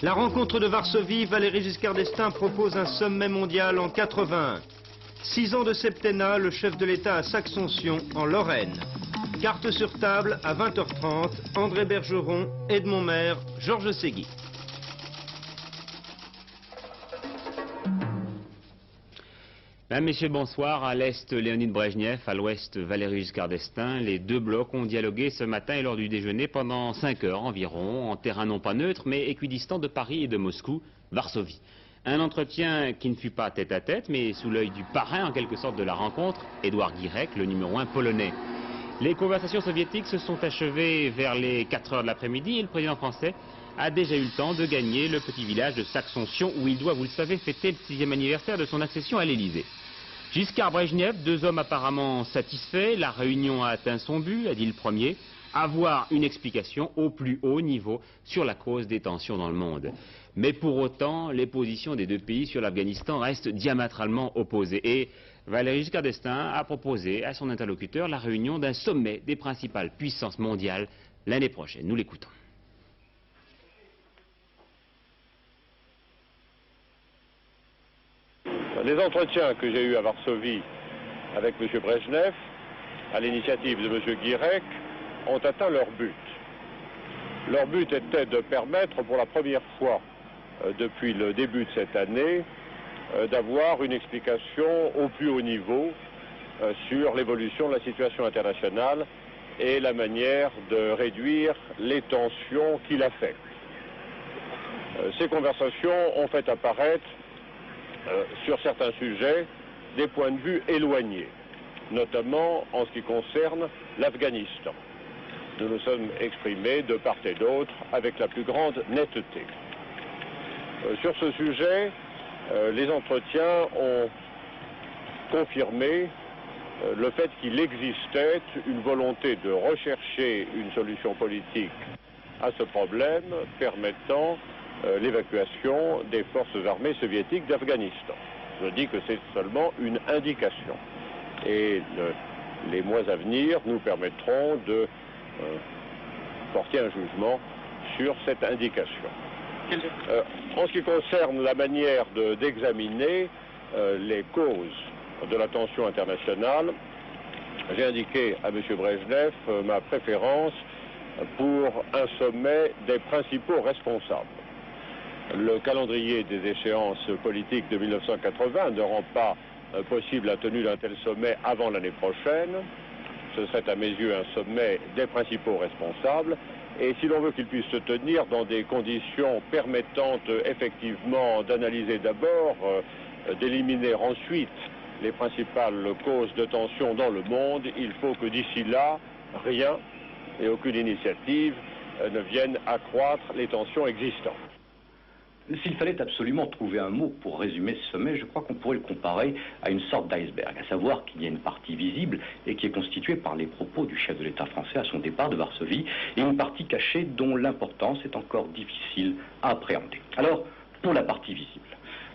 La rencontre de Varsovie, Valéry Giscard d'Estaing propose un sommet mondial en 81. 6 ans de septennat, le chef de l'État à Saxonsion, en Lorraine. Carte sur table à 20h30, André Bergeron, Edmond Maire, Georges Ségui. Mesdames, Messieurs, bonsoir. À l'Est, Léonid Brejnev, à l'Ouest, Valéry Giscard d'Estaing. Les deux blocs ont dialogué ce matin et lors du déjeuner pendant 5 heures environ, en terrain non pas neutre, mais équidistant de Paris et de Moscou, Varsovie. Un entretien qui ne fut pas tête à tête, mais sous l'œil du parrain en quelque sorte de la rencontre, Édouard Guirec, le numéro 1 polonais. Les conversations soviétiques se sont achevées vers les 4 heures de l'après-midi et le président français a déjà eu le temps de gagner le petit village de Saxonsion où il doit, vous le savez, fêter le 6e anniversaire de son accession à l'Élysée. Giscard, Brejnev, deux hommes apparemment satisfaits, la réunion a atteint son but, a dit le premier, avoir une explication au plus haut niveau sur la cause des tensions dans le monde. Mais pour autant, les positions des deux pays sur l'Afghanistan restent diamétralement opposées. Et Valéry Giscard d'Estaing a proposé à son interlocuteur la réunion d'un sommet des principales puissances mondiales l'année prochaine. Nous l'écoutons. Les entretiens que j'ai eus à Varsovie avec M. Brejnev, à l'initiative de M. Guirec, ont atteint leur but. Leur but était de permettre pour la première fois depuis le début de cette année d'avoir une explication au plus haut niveau sur l'évolution de la situation internationale et la manière de réduire les tensions qui l'affectent. Ces conversations ont fait apparaître sur certains sujets des points de vue éloignés, notamment en ce qui concerne l'Afghanistan. Nous nous sommes exprimés de part et d'autre avec la plus grande netteté. Sur ce sujet, les entretiens ont confirmé le fait qu'il existait une volonté de rechercher une solution politique à ce problème permettant l'évacuation des forces armées soviétiques d'Afghanistan. Je dis que c'est seulement une indication. Et les mois à venir nous permettront de porter un jugement sur cette indication. En ce qui concerne la manière d'examiner les causes de la tension internationale, j'ai indiqué à M. Brejnev ma préférence pour un sommet des principaux responsables. Le calendrier des échéances politiques de 1980 ne rend pas possible la tenue d'un tel sommet avant l'année prochaine. Ce serait à mes yeux un sommet des principaux responsables. Et si l'on veut qu'il puisse se tenir dans des conditions permettant effectivement d'analyser d'abord, d'éliminer ensuite les principales causes de tension dans le monde, il faut que d'ici là, rien et aucune initiative ne vienne accroître les tensions existantes. S'il fallait absolument trouver un mot pour résumer ce sommet, je crois qu'on pourrait le comparer à une sorte d'iceberg, à savoir qu'il y a une partie visible et qui est constituée par les propos du chef de l'État français à son départ de Varsovie, et une partie cachée dont l'importance est encore difficile à appréhender. Alors, pour la partie visible,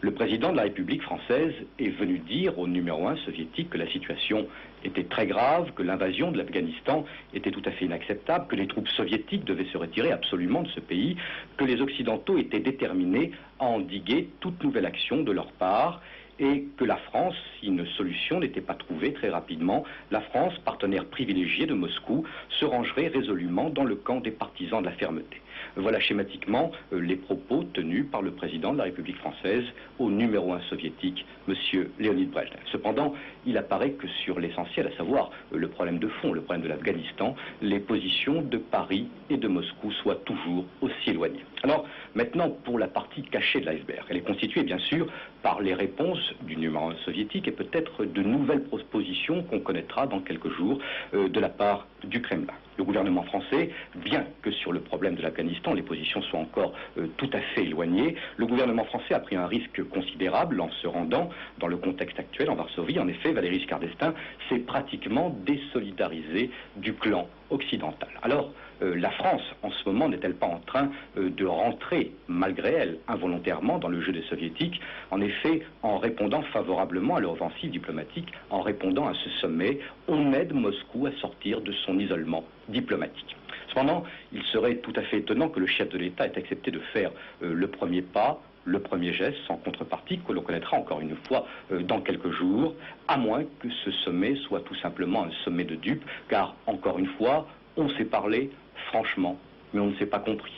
le président de la République française est venu dire au numéro 1 soviétique que la situation était très grave, que l'invasion de l'Afghanistan était tout à fait inacceptable, que les troupes soviétiques devaient se retirer absolument de ce pays, que les Occidentaux étaient déterminés à endiguer toute nouvelle action de leur part, et que la France, si une solution n'était pas trouvée très rapidement, la France, partenaire privilégié de Moscou, se rangerait résolument dans le camp des partisans de la fermeté. Voilà schématiquement les propos tenus par le président de la République française au numéro 1 soviétique, M. Léonid Brejnev. Cependant, il apparaît que sur l'essentiel, à savoir le problème de fond, le problème de l'Afghanistan, les positions de Paris et de Moscou soient toujours aussi éloignées. Alors, maintenant, pour la partie cachée de l'iceberg, elle est constituée, bien sûr, par les réponses du numéro 1 soviétique et peut-être de nouvelles propositions qu'on connaîtra dans quelques jours de la part du Kremlin. Le gouvernement français, bien que sur le problème de l'Afghanistan, les positions soient encore tout à fait éloignées, le gouvernement français a pris un risque considérable en se rendant dans le contexte actuel en Varsovie. En effet, Valéry Giscard d'Estaing s'est pratiquement désolidarisé du clan occidentale. Alors, la France, en ce moment, n'est-elle pas en train de rentrer, malgré elle, involontairement dans le jeu des soviétiques, en effet, en répondant favorablement à leur offensive diplomatique, en répondant à ce sommet, on aide Moscou à sortir de son isolement diplomatique. Cependant, il serait tout à fait étonnant que le chef de l'État ait accepté de faire le premier pas, le premier geste, sans contrepartie, que l'on connaîtra encore une fois dans quelques jours, à moins que ce sommet soit tout simplement un sommet de dupes, car, encore une fois, on s'est parlé franchement, mais on ne s'est pas compris.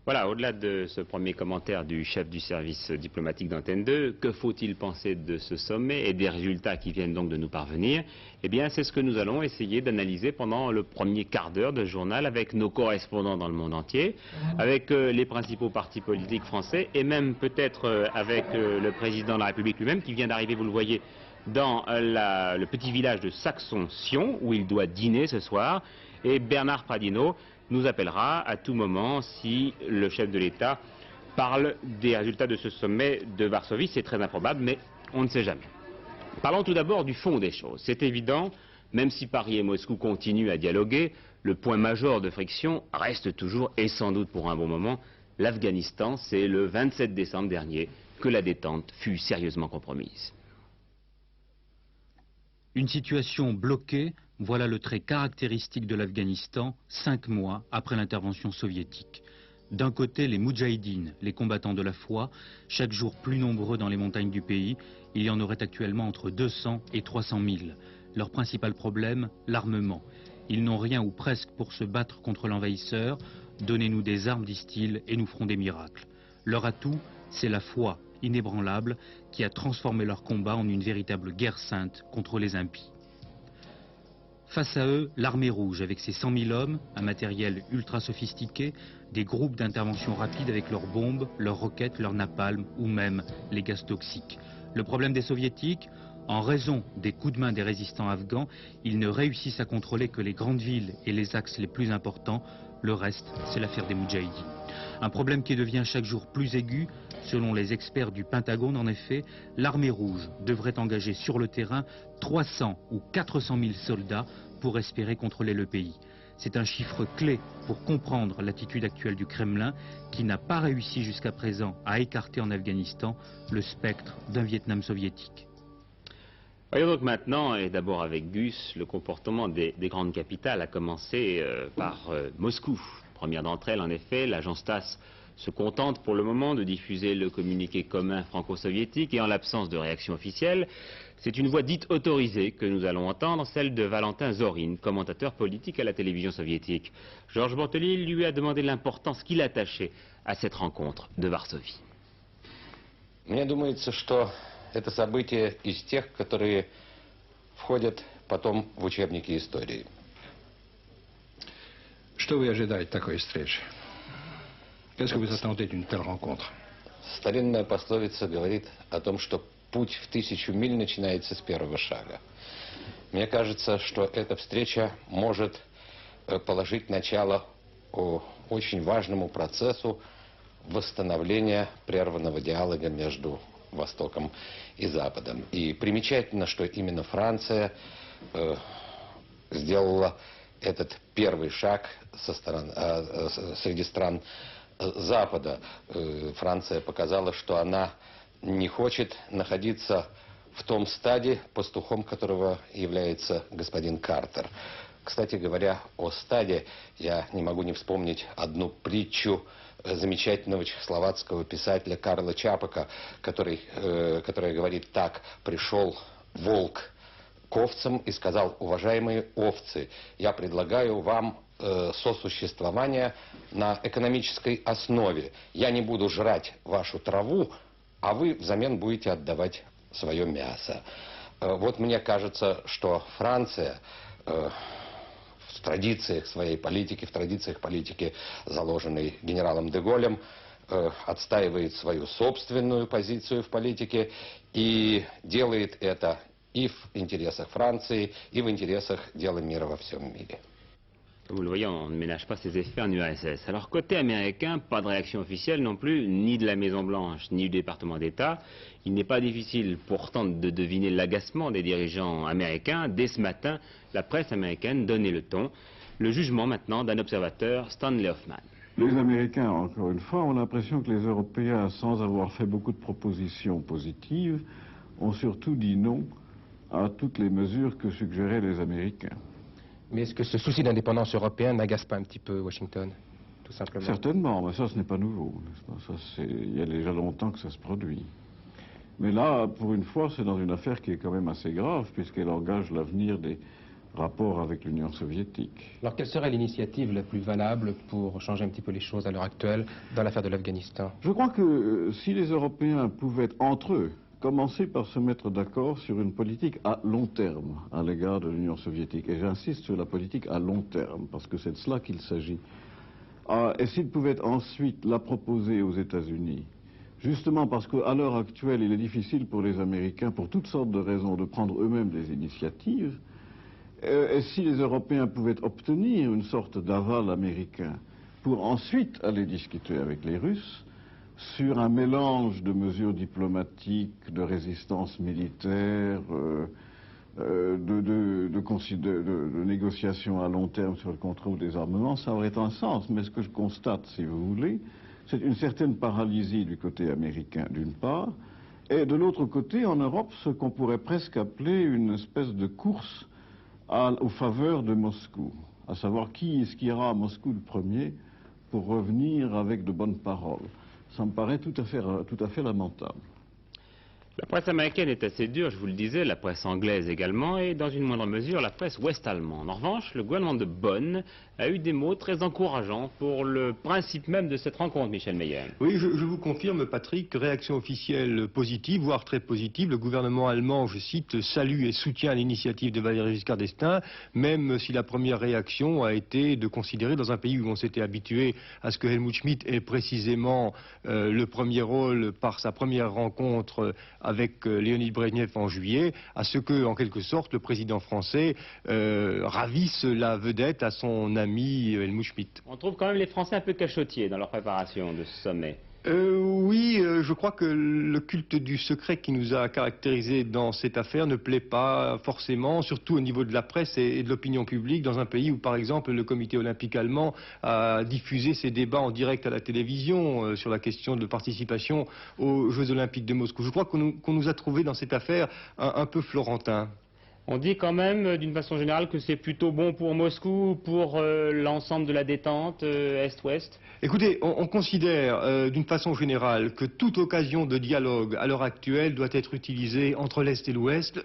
Voilà, au-delà de ce premier commentaire du chef du service diplomatique d'Antenne 2, que faut-il penser de ce sommet et des résultats qui viennent donc de nous parvenir? Eh bien, c'est ce que nous allons essayer d'analyser pendant le premier quart d'heure de journal avec nos correspondants dans le monde entier, avec les principaux partis politiques français et même peut-être avec le président de la République lui-même qui vient d'arriver, vous le voyez, dans le petit village de Saxon-Sion où il doit dîner ce soir. Et Bernard Pradino nous appellera à tout moment si le chef de l'État parle des résultats de ce sommet de Varsovie. C'est très improbable, mais on ne sait jamais. Parlons tout d'abord du fond des choses. C'est évident, même si Paris et Moscou continuent à dialoguer, le point majeur de friction reste toujours, et sans doute pour un bon moment, l'Afghanistan. C'est le 27 décembre dernier que la détente fut sérieusement compromise. Une situation bloquée, voilà le trait caractéristique de l'Afghanistan 5 mois après l'intervention soviétique. D'un côté, les moudjahidines, les combattants de la foi, chaque jour plus nombreux dans les montagnes du pays. Il y en aurait actuellement entre 200 et 300 000. Leur principal problème, l'armement. Ils n'ont rien ou presque pour se battre contre l'envahisseur. Donnez-nous des armes, disent-ils, et nous ferons des miracles. Leur atout, c'est la foi inébranlable qui a transformé leur combat en une véritable guerre sainte contre les impies. Face à eux, l'armée rouge avec ses 100 000 hommes, un matériel ultra sophistiqué, des groupes d'intervention rapide avec leurs bombes, leurs roquettes, leurs napalms ou même les gaz toxiques. Le problème des soviétiques, en raison des coups de main des résistants afghans, ils ne réussissent à contrôler que les grandes villes et les axes les plus importants. Le reste, c'est l'affaire des moudjahidines. Un problème qui devient chaque jour plus aigu. Selon les experts du Pentagone, en effet, l'armée rouge devrait engager sur le terrain 300 ou 400 000 soldats pour espérer contrôler le pays. C'est un chiffre clé pour comprendre l'attitude actuelle du Kremlin qui n'a pas réussi jusqu'à présent à écarter en Afghanistan le spectre d'un Vietnam soviétique. Voyons donc maintenant, et d'abord avec Gus, le comportement des grandes capitales, à commencer par Moscou. Première d'entre elles, en effet, l'agence TASS se contente pour le moment de diffuser le communiqué commun franco-soviétique et en l'absence de réaction officielle, c'est une voix dite autorisée que nous allons entendre, celle de Valentin Zorin, commentateur politique à la télévision soviétique. Georges Bortoli lui a demandé l'importance qu'il attachait à cette rencontre de Varsovie. Мне думается, что это событие из тех, которые входят потом в учебники истории. Что вы ожидаете от такой встречи? Qu'est-ce que vous attendez d'une telle rencontre? Старинная пословица говорит о том, что путь в 1000 миль начинается с первого шага. Мне кажется, что эта встреча может положить начало очень важному процессу восстановления прерванного диалога между Востоком и Западом. И примечательно, что именно Франция сделала этот первый шаг среди стран Запада. Франция показала, что она не хочет находиться в том стаде, пастухом которого является господин Картер. Кстати говоря, о стаде я не могу не вспомнить одну притчу замечательного чехословацкого писателя Карла Чапака, которая говорит так: пришел волк к овцам и сказал: уважаемые овцы, я предлагаю вам сосуществование на экономической основе. Я не буду жрать вашу траву, а вы взамен будете отдавать свое мясо. Вот мне кажется, что Франция в традициях своей политики, в традициях политики, заложенной генералом де Голлем, отстаивает свою собственную позицию в политике и делает это и в интересах Франции, и в интересах дела мира во всем мире. Vous le voyez, on ne ménage pas ses effets en URSS. Alors côté américain, pas de réaction officielle non plus, ni de la Maison-Blanche, ni du département d'État. Il n'est pas difficile pourtant de deviner l'agacement des dirigeants américains. Dès ce matin, la presse américaine donnait le ton. Le jugement maintenant d'un observateur, Stanley Hoffman. Les Américains, encore une fois, ont l'impression que les Européens, sans avoir fait beaucoup de propositions positives, ont surtout dit non à toutes les mesures que suggéraient les Américains. Mais est-ce que ce souci d'indépendance européen n'agace pas un petit peu Washington, tout simplement? Certainement, mais ça ce n'est pas nouveau, n'est-ce pas? Il y a déjà longtemps que ça se produit. Mais là, pour une fois, c'est dans une affaire qui est quand même assez grave, puisqu'elle engage l'avenir des rapports avec l'Union soviétique. Alors quelle serait l'initiative la plus valable pour changer un petit peu les choses à l'heure actuelle dans l'affaire de l'Afghanistan? Je crois que si les Européens pouvaient, entre eux, commencer par se mettre d'accord sur une politique à long terme à l'égard de l'Union soviétique, et j'insiste sur la politique à long terme, parce que c'est de cela qu'il s'agit, et s'ils pouvaient ensuite la proposer aux États-Unis, justement parce qu'à l'heure actuelle, il est difficile pour les Américains, pour toutes sortes de raisons, de prendre eux-mêmes des initiatives, et si les Européens pouvaient obtenir une sorte d'aval américain pour ensuite aller discuter avec les Russes sur un mélange de mesures diplomatiques, de résistance militaire, de négociations à long terme sur le contrôle des armements, ça aurait un sens. Mais ce que je constate, si vous voulez, c'est une certaine paralysie du côté américain, d'une part, et de l'autre côté, en Europe, ce qu'on pourrait presque appeler une espèce de course aux faveurs de Moscou, à savoir qui est-ce qui ira à Moscou le premier pour revenir avec de bonnes paroles. Ça me paraît tout à fait lamentable. La presse américaine est assez dure, je vous le disais, la presse anglaise également, et dans une moindre mesure la presse ouest-allemande. En revanche, le gouvernement de Bonn a eu des mots très encourageants pour le principe même de cette rencontre, Michel Meyer. Oui, je vous confirme, Patrick, réaction officielle positive, voire très positive. Le gouvernement allemand, je cite, salue et soutient l'initiative de Valéry Giscard d'Estaing, même si la première réaction a été de considérer, dans un pays où on s'était habitué à ce que Helmut Schmidt ait précisément le premier rôle par sa première rencontre avec Léonid Brejnev en juillet, à ce que, en quelque sorte, le président français ravisse la vedette à son ami Helmut Schmidt. On trouve quand même les Français un peu cachotiers dans leur préparation de ce sommet. Oui, je crois que le culte du secret qui nous a caractérisés dans cette affaire ne plaît pas forcément, surtout au niveau de la presse et de l'opinion publique, dans un pays où, par exemple, le comité olympique allemand a diffusé ses débats en direct à la télévision sur la question de participation aux Jeux olympiques de Moscou. Je crois qu'on nous a trouvé dans cette affaire un peu florentins. On dit quand même, d'une façon générale, que c'est plutôt bon pour Moscou, pour l'ensemble de la détente Est-Ouest. Écoutez, on considère d'une façon générale que toute occasion de dialogue à l'heure actuelle doit être utilisée entre l'Est et l'Ouest,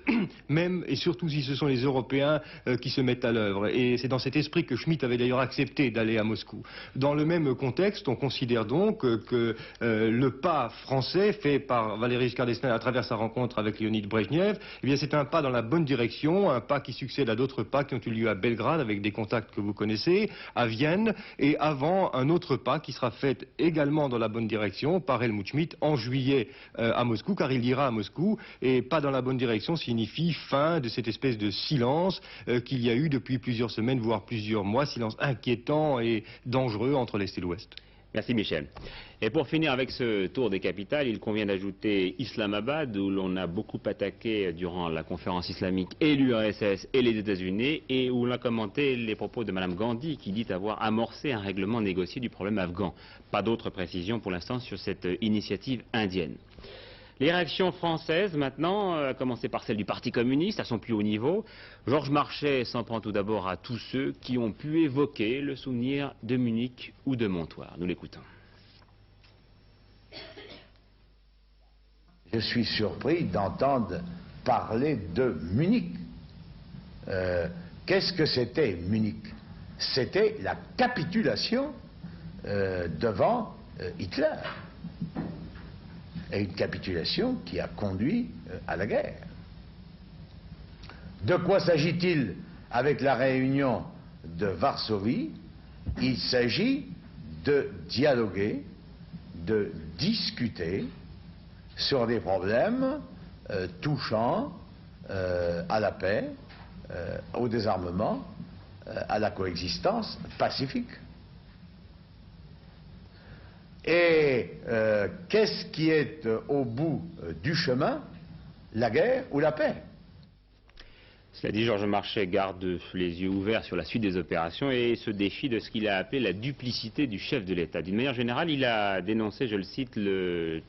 même et surtout si ce sont les Européens qui se mettent à l'œuvre. Et c'est dans cet esprit que Schmitt avait d'ailleurs accepté d'aller à Moscou. Dans le même contexte, on considère donc que le pas français fait par Valéry Giscard d'Estaing à travers sa rencontre avec Léonid Brejnev, eh bien c'est un pas dans la bonne direction. Un pas qui succède à d'autres pas qui ont eu lieu à Belgrade avec des contacts que vous connaissez, à Vienne, et avant un autre pas qui sera fait également dans la bonne direction par Helmut Schmidt en juillet à Moscou, car il ira à Moscou, et pas dans la bonne direction signifie fin de cette espèce de silence qu'il y a eu depuis plusieurs semaines, voire plusieurs mois, silence inquiétant et dangereux entre l'Est et l'Ouest. Merci Michel. Et pour finir avec ce tour des capitales, il convient d'ajouter Islamabad, où l'on a beaucoup attaqué durant la conférence islamique et l'URSS et les États-Unis, et où l'on a commenté les propos de Mme Gandhi, qui dit avoir amorcé un règlement négocié du problème afghan. Pas d'autres précisions pour l'instant sur cette initiative indienne. Les réactions françaises maintenant, à commencer par celle du Parti communiste à son plus haut niveau. Georges Marchais s'en prend tout d'abord à tous ceux qui ont pu évoquer le souvenir de Munich ou de Montoire. Nous l'écoutons. Je suis surpris d'entendre parler de Munich. Qu'est-ce que c'était Munich? C'était la capitulation devant Hitler. Et une capitulation qui a conduit à la guerre. De quoi s'agit-il avec la réunion de Varsovie? Il s'agit de dialoguer, de discuter sur des problèmes touchant à la paix, au désarmement, à la coexistence pacifique. Et qu'est-ce qui est au bout du chemin? La guerre ou la paix? Cela dit, Georges Marchais garde les yeux ouverts sur la suite des opérations et se défie de ce qu'il a appelé la duplicité du chef de l'État. D'une manière générale, il a dénoncé, je le cite, le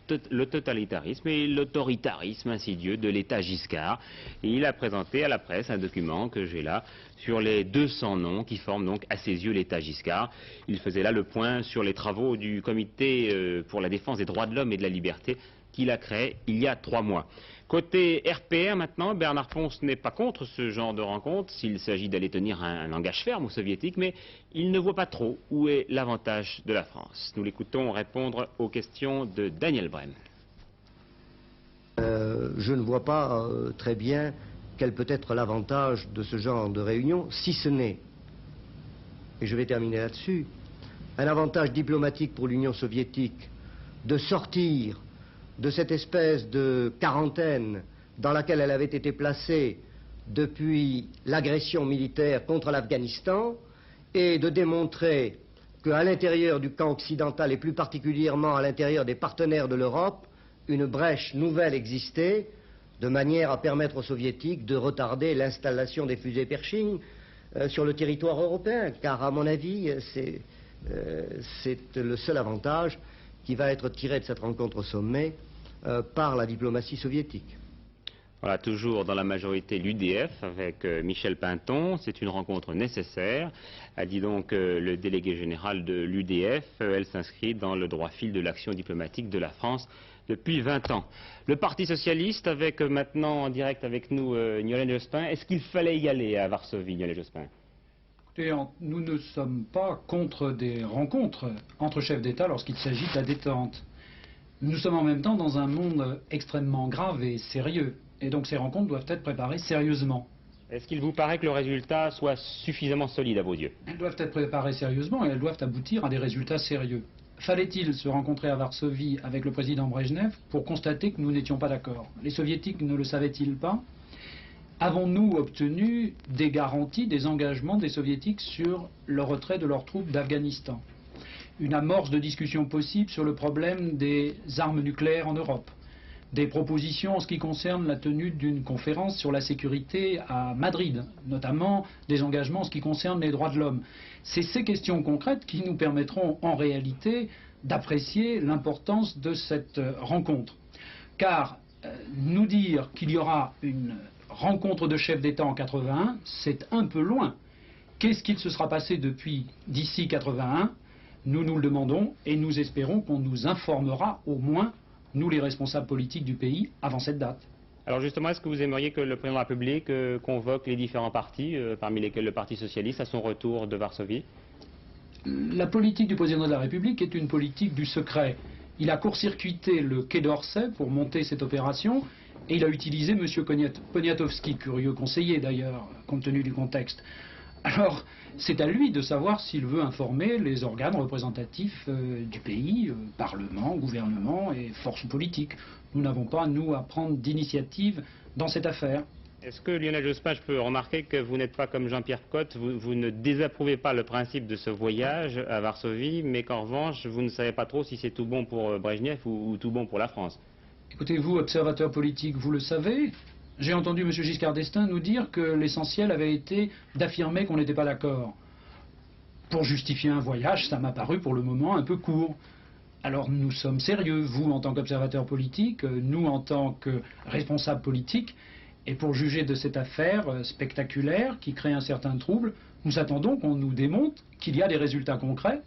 totalitarisme et l'autoritarisme insidieux de l'État Giscard. Et il a présenté à la presse un document que j'ai là sur les 200 noms qui forment donc à ses yeux l'État Giscard. Il faisait là le point sur les travaux du comité pour la défense des droits de l'homme et de la liberté qu'il a créé il y a 3 mois. Côté RPR maintenant, Bernard Ponce n'est pas contre ce genre de rencontre s'il s'agit d'aller tenir un langage ferme aux soviétiques, mais il ne voit pas trop où est l'avantage de la France. Nous l'écoutons répondre aux questions de Daniel Brem. Je ne vois pas très bien quel peut être l'avantage de ce genre de réunion, si ce n'est, et je vais terminer là-dessus, un avantage diplomatique pour l'Union soviétique de sortir de cette espèce de quarantaine dans laquelle elle avait été placée depuis l'agression militaire contre l'Afghanistan et de démontrer qu'à l'intérieur du camp occidental et plus particulièrement à l'intérieur des partenaires de l'Europe, une brèche nouvelle existait de manière à permettre aux soviétiques de retarder l'installation des fusées Pershing sur le territoire européen, car à mon avis c'est le seul avantage qui va être tiré de cette rencontre au sommet par la diplomatie soviétique. Voilà, toujours dans la majorité l'UDF avec Michel Pinton. C'est une rencontre nécessaire, a dit donc le délégué général de l'UDF. Elle s'inscrit dans le droit fil de l'action diplomatique de la France depuis 20 ans. Le Parti socialiste avec maintenant en direct avec nous Niolène Jospin. Est-ce qu'il fallait y aller à Varsovie, Niolène Jospin? Écoutez, nous ne sommes pas contre des rencontres entre chefs d'État lorsqu'il s'agit de la détente. Nous sommes en même temps dans un monde extrêmement grave et sérieux. Et donc ces rencontres doivent être préparées sérieusement. Est-ce qu'il vous paraît que le résultat soit suffisamment solide à vos yeux? Elles doivent être préparées sérieusement et elles doivent aboutir à des résultats sérieux. Fallait-il se rencontrer à Varsovie avec le président Brejnev pour constater que nous n'étions pas d'accord? Les soviétiques ne le savaient-ils pas? Avons-nous obtenu des garanties, des engagements des soviétiques sur le retrait de leurs troupes d'Afghanistan? Une amorce de discussion possible sur le problème des armes nucléaires en Europe? Des propositions en ce qui concerne la tenue d'une conférence sur la sécurité à Madrid, notamment des engagements en ce qui concerne les droits de l'homme. C'est ces questions concrètes qui nous permettront en réalité d'apprécier l'importance de cette rencontre. Car nous dire qu'il y aura une rencontre de chefs d'État en 81, c'est un peu loin. Qu'est-ce qu'il se sera passé depuis d'ici 81? Nous nous le demandons et nous espérons qu'on nous informera au moins, nous les responsables politiques du pays, avant cette date. Alors justement, est-ce que vous aimeriez que le président de la République convoque les différents partis, parmi lesquels le Parti socialiste, à son retour de Varsovie? La politique du président de la République est une politique du secret. Il a court-circuité le Quai d'Orsay pour monter cette opération et il a utilisé M. Poniatowski, curieux conseiller d'ailleurs, compte tenu du contexte. Alors, c'est à lui de savoir s'il veut informer les organes représentatifs du pays, Parlement, gouvernement et forces politiques. Nous n'avons pas, nous, à prendre d'initiative dans cette affaire. Est-ce que, Lionel Jospin, je peux remarquer que vous n'êtes pas comme Jean-Pierre Cotte, vous ne désapprouvez pas le principe de ce voyage à Varsovie, mais qu'en revanche, vous ne savez pas trop si c'est tout bon pour Brejnev ou tout bon pour la France? Écoutez, vous, observateur politique, vous le savez. J'ai entendu M. Giscard d'Estaing nous dire que l'essentiel avait été d'affirmer qu'on n'était pas d'accord. Pour justifier un voyage, ça m'a paru pour le moment un peu court. Alors nous sommes sérieux, vous en tant qu'observateur politique, nous en tant que responsables politiques, et pour juger de cette affaire spectaculaire qui crée un certain trouble, nous attendons qu'on nous démontre qu'il y a des résultats concrets,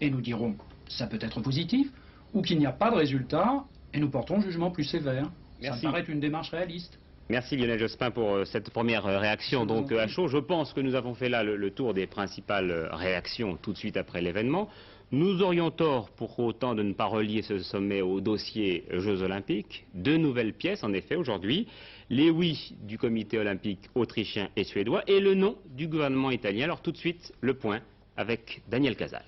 et nous dirons ça peut être positif, ou qu'il n'y a pas de résultats, et nous porterons jugement plus sévère. Merci. Ça me paraît une démarche réaliste. Merci Lionel Jospin pour cette première réaction donc à chaud. Je pense que nous avons fait là le tour des principales réactions tout de suite après l'événement. Nous aurions tort pour autant de ne pas relier ce sommet au dossier Jeux Olympiques. Deux nouvelles pièces en effet aujourd'hui. Les oui du comité olympique autrichien et suédois et le non du gouvernement italien. Alors tout de suite le point avec Daniel Casal.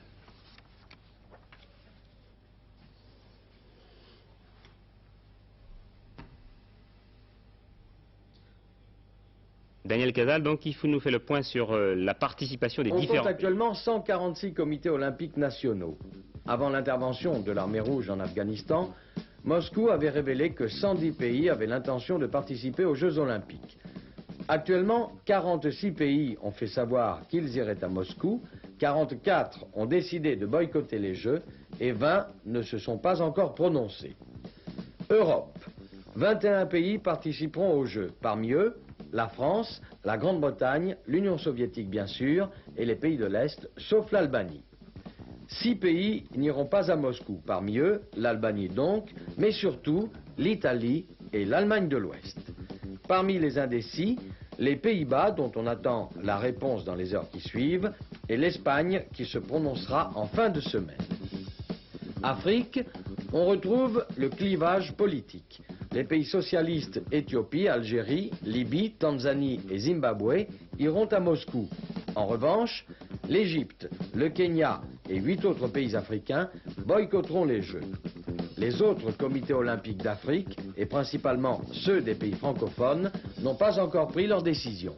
Daniel Casal, donc il nous fait le point sur la participation des différents... On compte actuellement 146 comités olympiques nationaux. Avant l'intervention de l'armée rouge en Afghanistan, Moscou avait révélé que 110 pays avaient l'intention de participer aux Jeux olympiques. Actuellement, 46 pays ont fait savoir qu'ils iraient à Moscou, 44 ont décidé de boycotter les Jeux et 20 ne se sont pas encore prononcés. Europe, 21 pays participeront aux Jeux. Parmi eux, la France, la Grande-Bretagne, l'Union soviétique bien sûr, et les pays de l'Est, sauf l'Albanie. 6 pays n'iront pas à Moscou. Parmi eux, l'Albanie donc, mais surtout l'Italie et l'Allemagne de l'Ouest. Parmi les indécis, les Pays-Bas, dont on attend la réponse dans les heures qui suivent, et l'Espagne, qui se prononcera en fin de semaine. Afrique, on retrouve le clivage politique. Les pays socialistes Éthiopie, Algérie, Libye, Tanzanie et Zimbabwe iront à Moscou. En revanche, l'Égypte, le Kenya et 8 autres pays africains boycotteront les Jeux. Les autres comités olympiques d'Afrique, et principalement ceux des pays francophones, n'ont pas encore pris leur décision.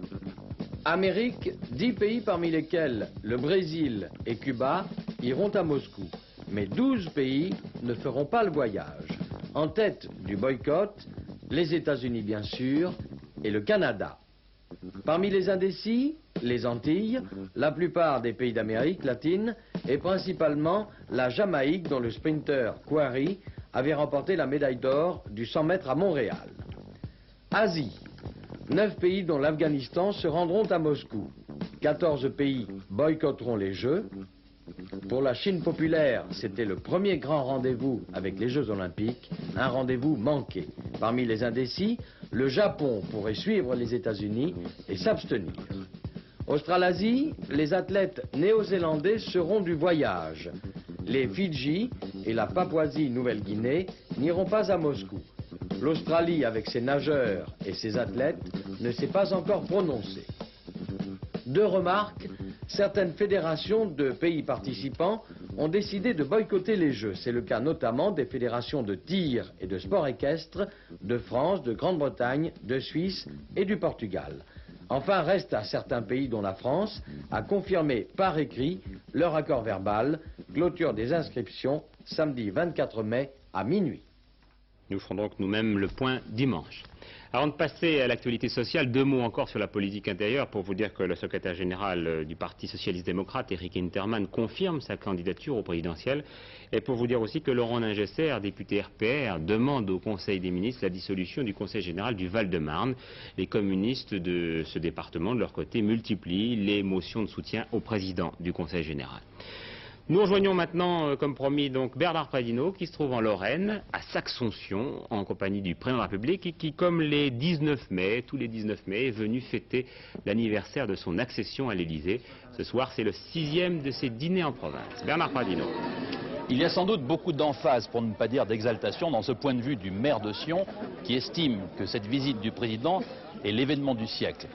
Amérique, 10 pays parmi lesquels le Brésil et Cuba iront à Moscou. Mais 12 pays ne feront pas le voyage. En tête du boycott, les États-Unis bien sûr, et le Canada. Parmi les indécis, les Antilles, la plupart des pays d'Amérique latine et principalement la Jamaïque dont le sprinter Quarry avait remporté la médaille d'or du 100 mètres à Montréal. Asie, 9 pays dont l'Afghanistan se rendront à Moscou. 14 pays boycotteront les Jeux. Pour la Chine populaire, c'était le premier grand rendez-vous avec les Jeux olympiques, un rendez-vous manqué. Parmi les indécis, le Japon pourrait suivre les États-Unis et s'abstenir. Australasie, les athlètes néo-zélandais seront du voyage. Les Fidji et la Papouasie-Nouvelle-Guinée n'iront pas à Moscou. L'Australie, avec ses nageurs et ses athlètes, ne s'est pas encore prononcée. 2 remarques. Certaines fédérations de pays participants ont décidé de boycotter les Jeux. C'est le cas notamment des fédérations de tir et de sport équestre de France, de Grande-Bretagne, de Suisse et du Portugal. Enfin, reste à certains pays, dont la France, à confirmer par écrit leur accord verbal. Clôture des inscriptions samedi 24 mai à minuit. Nous ferons donc nous-mêmes le point dimanche. Avant de passer à l'actualité sociale, 2 mots encore sur la politique intérieure pour vous dire que le secrétaire général du Parti socialiste-démocrate, Éric Hintermann, confirme sa candidature au présidentiel. Et pour vous dire aussi que Laurent Ningesser, député RPR, demande au Conseil des ministres la dissolution du Conseil général du Val-de-Marne. Les communistes de ce département, de leur côté, multiplient les motions de soutien au président du Conseil général. Nous rejoignons maintenant, comme promis, donc Bernard Pradino, qui se trouve en Lorraine, à Saxonsion, en compagnie du président de la République, et qui, comme les 19 mai, tous les 19 mai, est venu fêter l'anniversaire de son accession à l'Élysée. Ce soir, c'est le 6e de ses dîners en province. Bernard Pradino. Il y a sans doute beaucoup d'emphase, pour ne pas dire d'exaltation, dans ce point de vue du maire de Sion, qui estime que cette visite du président est l'événement du siècle.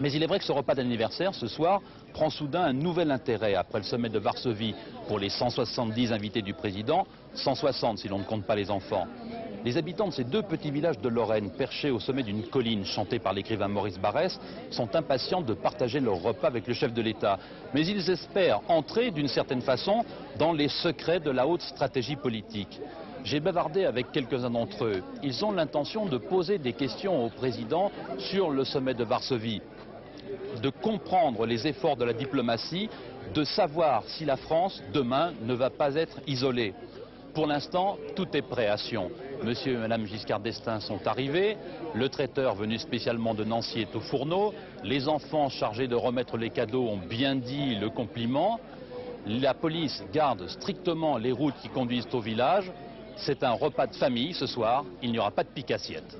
Mais il est vrai que ce repas d'anniversaire, ce soir, prend soudain un nouvel intérêt après le sommet de Varsovie pour les 170 invités du président, 160 si l'on ne compte pas les enfants. Les habitants de ces 2 petits villages de Lorraine, perchés au sommet d'une colline chantée par l'écrivain Maurice Barrès, sont impatients de partager leur repas avec le chef de l'État. Mais ils espèrent entrer, d'une certaine façon, dans les secrets de la haute stratégie politique. J'ai bavardé avec quelques-uns d'entre eux. Ils ont l'intention de poser des questions au président sur le sommet de Varsovie, de comprendre les efforts de la diplomatie, de savoir si la France, demain, ne va pas être isolée. Pour l'instant, tout est prêt à Sion. Monsieur et Madame Giscard d'Estaing sont arrivés, le traiteur venu spécialement de Nancy est au fourneau, les enfants chargés de remettre les cadeaux ont bien dit le compliment, la police garde strictement les routes qui conduisent au village. C'est un repas de famille ce soir, il n'y aura pas de pique-assiette.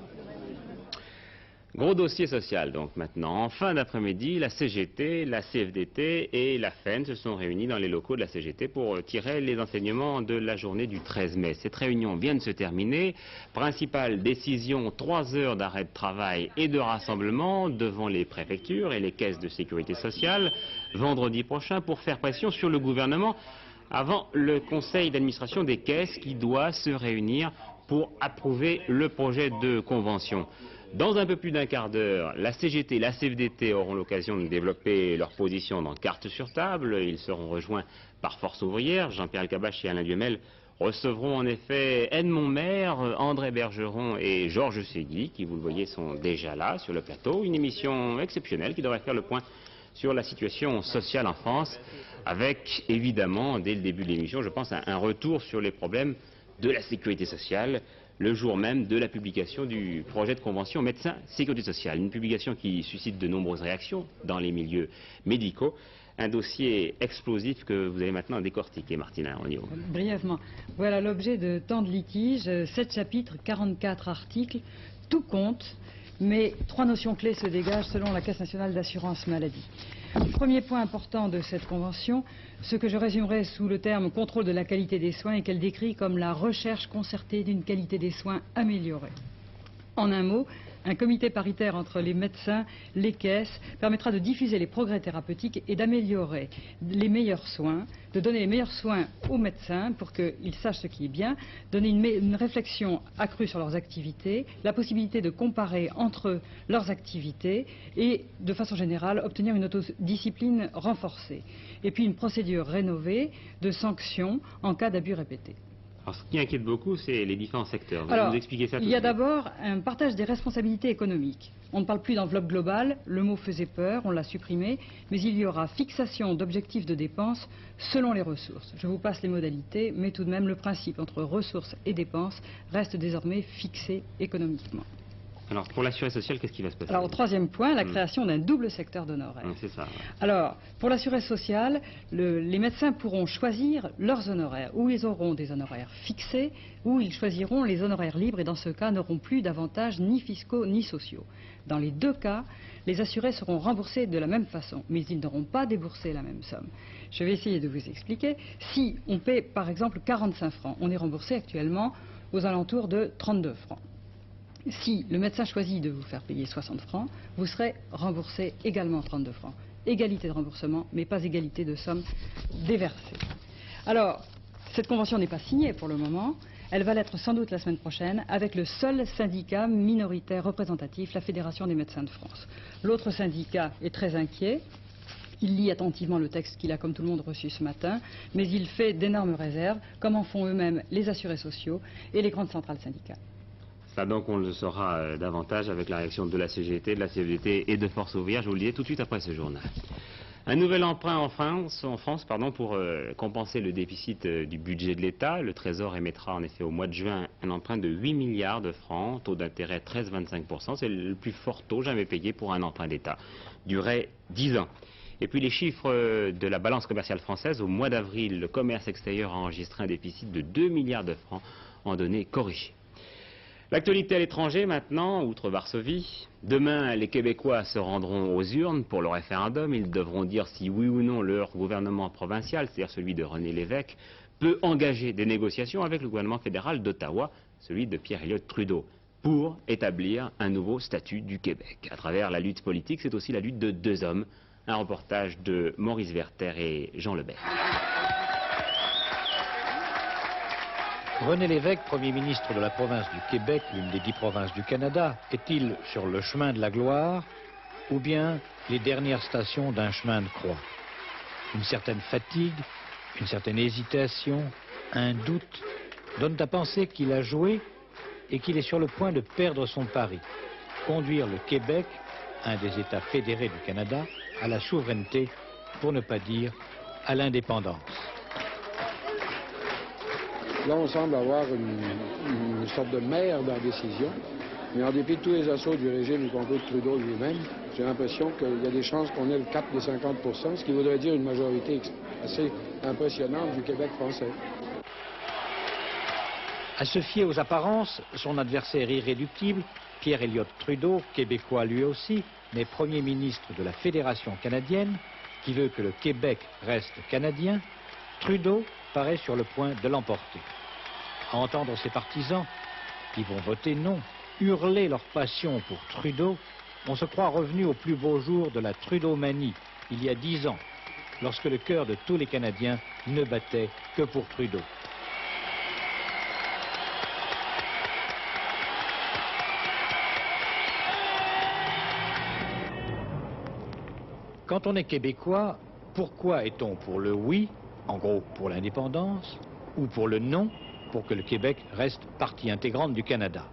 Gros dossier social donc maintenant. En fin d'après-midi, la CGT, la CFDT et la FEN se sont réunis dans les locaux de la CGT pour tirer les enseignements de la journée du 13 mai. Cette réunion vient de se terminer. Principale décision, 3 heures d'arrêt de travail et de rassemblement devant les préfectures et les caisses de sécurité sociale vendredi prochain pour faire pression sur le gouvernement avant le conseil d'administration des caisses qui doit se réunir pour approuver le projet de convention. Dans un peu plus d'un quart d'heure, la CGT et la CFDT auront l'occasion de développer leur position dans Carte sur table. Ils seront rejoints par Force ouvrière. Jean-Pierre Elkabbach et Alain Duhamel recevront en effet Edmond Maire, André Bergeron et Georges Segui, qui, vous le voyez, sont déjà là sur le plateau. Une émission exceptionnelle qui devrait faire le point sur la situation sociale en France, avec évidemment, dès le début de l'émission, je pense, un retour sur les problèmes de la sécurité sociale, le jour même de la publication du projet de convention médecins sécurité sociale. Une publication qui suscite de nombreuses réactions dans les milieux médicaux. Un dossier explosif que vous allez maintenant décortiquer, Martina Ognot. Brièvement, voilà l'objet de tant de litiges, 7 chapitres, 44 articles, tout compte, mais 3 notions clés se dégagent selon la Caisse nationale d'assurance maladie. Premier point important de cette convention, ce que je résumerai sous le terme contrôle de la qualité des soins et qu'elle décrit comme la recherche concertée d'une qualité des soins améliorée. En un mot, un comité paritaire entre les médecins, les caisses, permettra de diffuser les progrès thérapeutiques et d'améliorer les meilleurs soins, de donner les meilleurs soins aux médecins pour qu'ils sachent ce qui est bien, donner une réflexion accrue sur leurs activités, la possibilité de comparer entre eux leurs activités et, de façon générale, obtenir une autodiscipline renforcée. Et puis une procédure rénovée de sanctions en cas d'abus répétés. Alors, ce qui inquiète beaucoup, c'est les différents secteurs. Vous Alors, nous expliquer ça tout il y a de suite. d'abord un partage des responsabilités économiques. On ne parle plus d'enveloppe globale, le mot faisait peur, on l'a supprimé, mais il y aura fixation d'objectifs de dépenses selon les ressources. Je vous passe les modalités, mais tout de même le principe entre ressources et dépenses reste désormais fixé économiquement. Alors, pour l'assurance sociale, qu'est-ce qui va se passer? Alors, au troisième point, la création d'un double secteur d'honoraires. C'est ça. Ouais. Alors, pour l'assurance sociale, les médecins pourront choisir leurs honoraires, ou ils auront des honoraires fixés, ou ils choisiront les honoraires libres, et dans ce cas, n'auront plus d'avantages ni fiscaux ni sociaux. Dans les deux cas, les assurés seront remboursés de la même façon, mais ils n'auront pas déboursé la même somme. Je vais essayer de vous expliquer. Si on paie, par exemple, 45 francs, on est remboursé actuellement aux alentours de 32 francs. Si le médecin choisit de vous faire payer 60 francs, vous serez remboursé également 32 francs. Égalité de remboursement, mais pas égalité de somme déversée. Alors, cette convention n'est pas signée pour le moment. Elle va l'être sans doute la semaine prochaine avec le seul syndicat minoritaire représentatif, la Fédération des médecins de France. L'autre syndicat est très inquiet. Il lit attentivement le texte qu'il a, comme tout le monde, reçu ce matin, mais il fait d'énormes réserves, comme en font eux-mêmes les assurés sociaux et les grandes centrales syndicales. Ça, donc, on le saura davantage avec la réaction de la CGT, de la CFDT et de Force ouvrière, je vous le dis tout de suite après ce journal. Un nouvel emprunt en France pour compenser le déficit du budget de l'État. Le Trésor émettra en effet au mois de juin un emprunt de 8 milliards de francs, taux d'intérêt 13,25%. C'est le plus fort taux jamais payé pour un emprunt d'État. Durée 10 ans. Et puis les chiffres de la balance commerciale française, au mois d'avril, le commerce extérieur a enregistré un déficit de 2 milliards de francs en données corrigées. L'actualité à l'étranger maintenant, outre Varsovie. Demain, les Québécois se rendront aux urnes pour le référendum. Ils devront dire si oui ou non leur gouvernement provincial, c'est-à-dire celui de René Lévesque, peut engager des négociations avec le gouvernement fédéral d'Ottawa, celui de Pierre Elliott Trudeau, pour établir un nouveau statut du Québec. À travers la lutte politique, c'est aussi la lutte de deux hommes. Un reportage de Maurice Werther et Jean Lebert. René Lévesque, Premier ministre de la province du Québec, l'une des 10 provinces du Canada, est-il sur le chemin de la gloire ou bien les dernières stations d'un chemin de croix? Une certaine fatigue, une certaine hésitation, un doute donnent à penser qu'il a joué et qu'il est sur le point de perdre son pari, conduire le Québec, un des États fédérés du Canada, à la souveraineté, pour ne pas dire à l'indépendance. Là, on semble avoir une sorte de mer dans la décision. Mais en dépit de tous les assauts du régime, y compris de Trudeau lui-même, j'ai l'impression qu'il y a des chances qu'on ait le cap des 50%, ce qui voudrait dire une majorité assez impressionnante du Québec français. À se fier aux apparences, son adversaire irréductible, Pierre Elliott Trudeau, québécois lui aussi, mais Premier ministre de la Fédération canadienne, qui veut que le Québec reste canadien, Trudeau paraît sur le point de l'emporter. À entendre ses partisans, qui vont voter non, hurler leur passion pour Trudeau, on se croit revenu au plus beau jour de la Trudeau-manie, il y a 10 ans, lorsque le cœur de tous les Canadiens ne battait que pour Trudeau. Quand on est québécois, pourquoi est-on pour le oui, en gros pour l'indépendance, ou pour le non, pour que le Québec reste partie intégrante du Canada.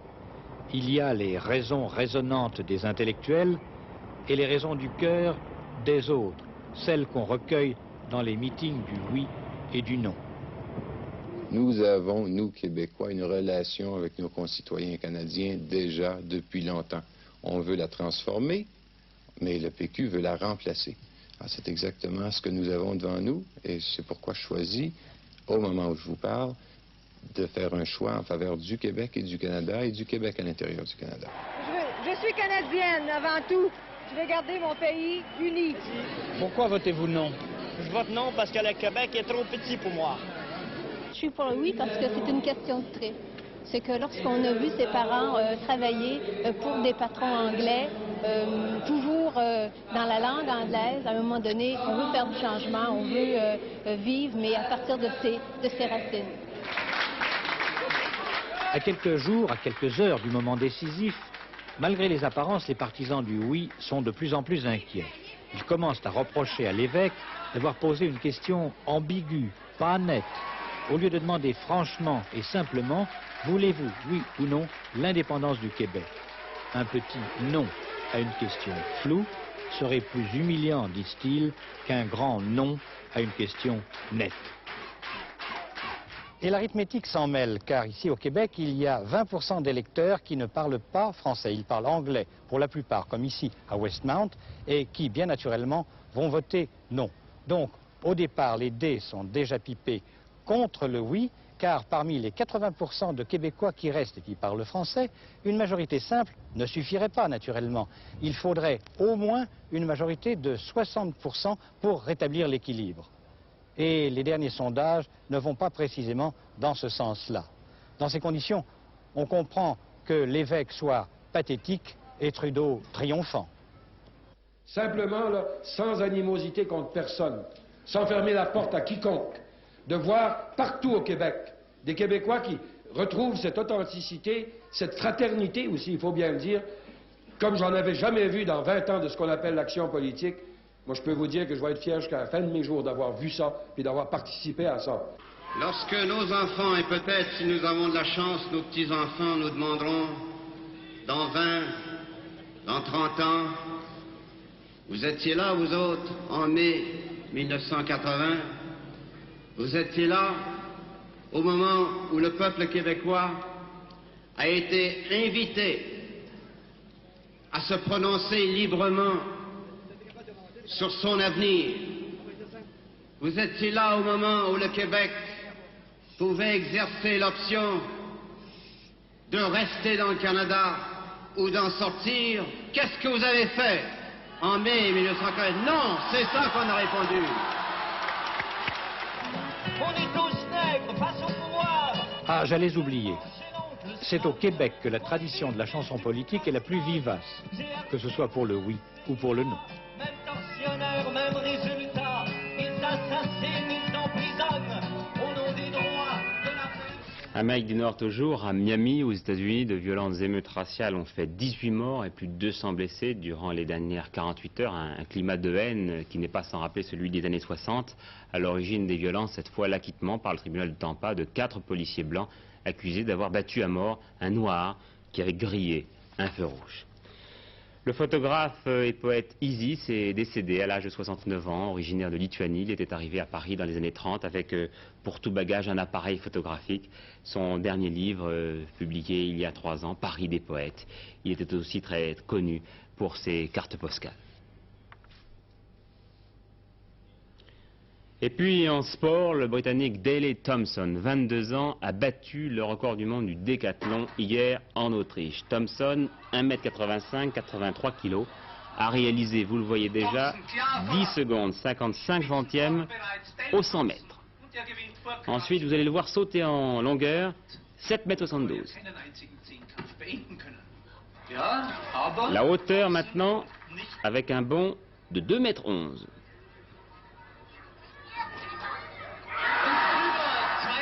Il y a les raisons raisonnantes des intellectuels et les raisons du cœur des autres, celles qu'on recueille dans les meetings du oui et du non. Nous avons, nous Québécois, une relation avec nos concitoyens canadiens déjà depuis longtemps. On veut la transformer, mais le PQ veut la remplacer. C'est exactement ce que nous avons devant nous et c'est pourquoi je choisis, au moment où je vous parle, de faire un choix en faveur du Québec et du Canada et du Québec à l'intérieur du Canada. Je suis canadienne avant tout. Je vais garder mon pays uni. Pourquoi votez-vous non? Je vote non parce que le Québec est trop petit pour moi. Je suis pour le oui parce que c'est une question de trait. C'est que lorsqu'on a vu ses parents travailler pour des patrons anglais, toujours dans la langue anglaise, à un moment donné, on veut faire du changement, on veut vivre, mais à partir de ses racines. À quelques jours, à quelques heures du moment décisif, malgré les apparences, les partisans du oui sont de plus en plus inquiets. Ils commencent à reprocher à l'évêque d'avoir posé une question ambiguë, pas nette. Au lieu de demander franchement et simplement, voulez-vous, oui ou non, l'indépendance du Québec? Un petit non à une question floue serait plus humiliant, disent-ils, qu'un grand non à une question nette. Et l'arithmétique s'en mêle, car ici au Québec, il y a 20% d'électeurs qui ne parlent pas français. Ils parlent anglais pour la plupart, comme ici à Westmount, et qui, bien naturellement, vont voter non. Donc, au départ, les dés sont déjà pipés contre le oui, car parmi les 80% de Québécois qui restent et qui parlent français, une majorité simple ne suffirait pas, naturellement. Il faudrait au moins une majorité de 60% pour rétablir l'équilibre. Et les derniers sondages ne vont pas précisément dans ce sens-là. Dans ces conditions, on comprend que l'évêque soit pathétique et Trudeau triomphant. Simplement, là, sans animosité contre personne, sans fermer la porte à quiconque, de voir partout au Québec des Québécois qui retrouvent cette authenticité, cette fraternité aussi, il faut bien le dire, comme j'en avais jamais vu dans 20 ans de ce qu'on appelle l'action politique. Moi, je peux vous dire que je vais être fier jusqu'à la fin de mes jours d'avoir vu ça et d'avoir participé à ça. Lorsque nos enfants, et peut-être si nous avons de la chance, nos petits-enfants nous demanderont dans 20, dans 30 ans, vous étiez là, vous autres, en mai 1980, vous étiez là au moment où le peuple québécois a été invité à se prononcer librement sur son avenir. Vous étiez là au moment où le Québec pouvait exercer l'option de rester dans le Canada ou d'en sortir. Qu'est-ce que vous avez fait en mai 1940? Non, c'est ça qu'on a répondu. On est tous nègres face au pouvoir. Ah, j'allais oublier. C'est au Québec que la tradition de la chanson politique est la plus vivace, que ce soit pour le oui ou pour le non. Même résultat, ils assassinent, ils emprisonnent au nom des droits de la... Amérique du Nord toujours, à Miami, aux États-Unis, de violentes émeutes raciales ont fait 18 morts et plus de 200 blessés durant les dernières 48 heures. Un climat de haine qui n'est pas sans rappeler celui des années 60. À l'origine des violences, cette fois l'acquittement par le tribunal de Tampa de 4 policiers blancs accusés d'avoir battu à mort un noir qui avait grillé un feu rouge. Le photographe et poète Isis est décédé à l'âge de 69 ans, originaire de Lituanie. Il était arrivé à Paris dans les années 30 avec pour tout bagage un appareil photographique. Son dernier livre, publié il y a 3 ans, Paris des poètes. Il était aussi très connu pour ses cartes postales. Et puis en sport, le Britannique Daley Thompson, 22 ans, a battu le record du monde du décathlon hier en Autriche. Thompson, 1m85, 83 kg, a réalisé, vous le voyez déjà, 10 secondes 55 centièmes au 100 mètres. Ensuite, vous allez le voir sauter en longueur, 7,72 m. La hauteur maintenant, avec un bond de 2,11 m.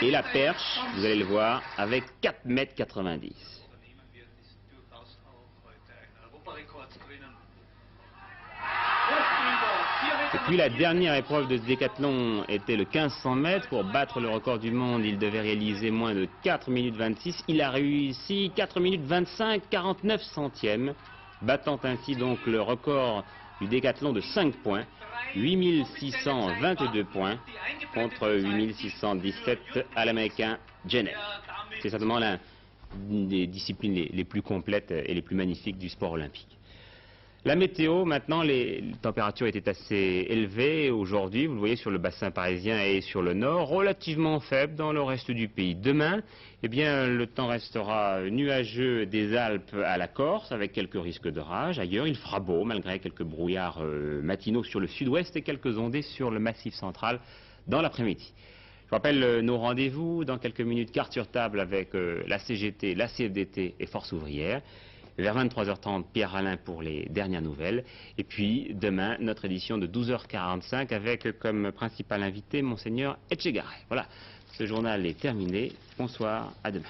Et la perche, vous allez le voir, avec 4,90 m. Et puis la dernière épreuve de ce décathlon était le 1500 mètres. Pour battre le record du monde, il devait réaliser moins de 4 minutes 26. Il a réussi 4 minutes 25, 49 centièmes, battant ainsi donc le record du décathlon de 5 points, 8622 points contre 8617 à l'américain Jenner. C'est certainement l'une des disciplines les plus complètes et les plus magnifiques du sport olympique. La météo, maintenant, les températures étaient assez élevées aujourd'hui, vous le voyez sur le bassin parisien et sur le nord, relativement faibles dans le reste du pays. Demain, eh bien, le temps restera nuageux des Alpes à la Corse, avec quelques risques d'orage. Ailleurs, il fera beau, malgré quelques brouillards matinaux sur le sud-ouest et quelques ondées sur le massif central dans l'après-midi. Je rappelle nos rendez-vous dans quelques minutes, carte sur table avec la CGT, la CFDT et Force ouvrière. Vers 23h30, Pierre Alain pour les dernières nouvelles. Et puis, demain, notre édition de 12h45 avec comme principal invité Monseigneur Etchegaray. Voilà, ce journal est terminé. Bonsoir, à demain.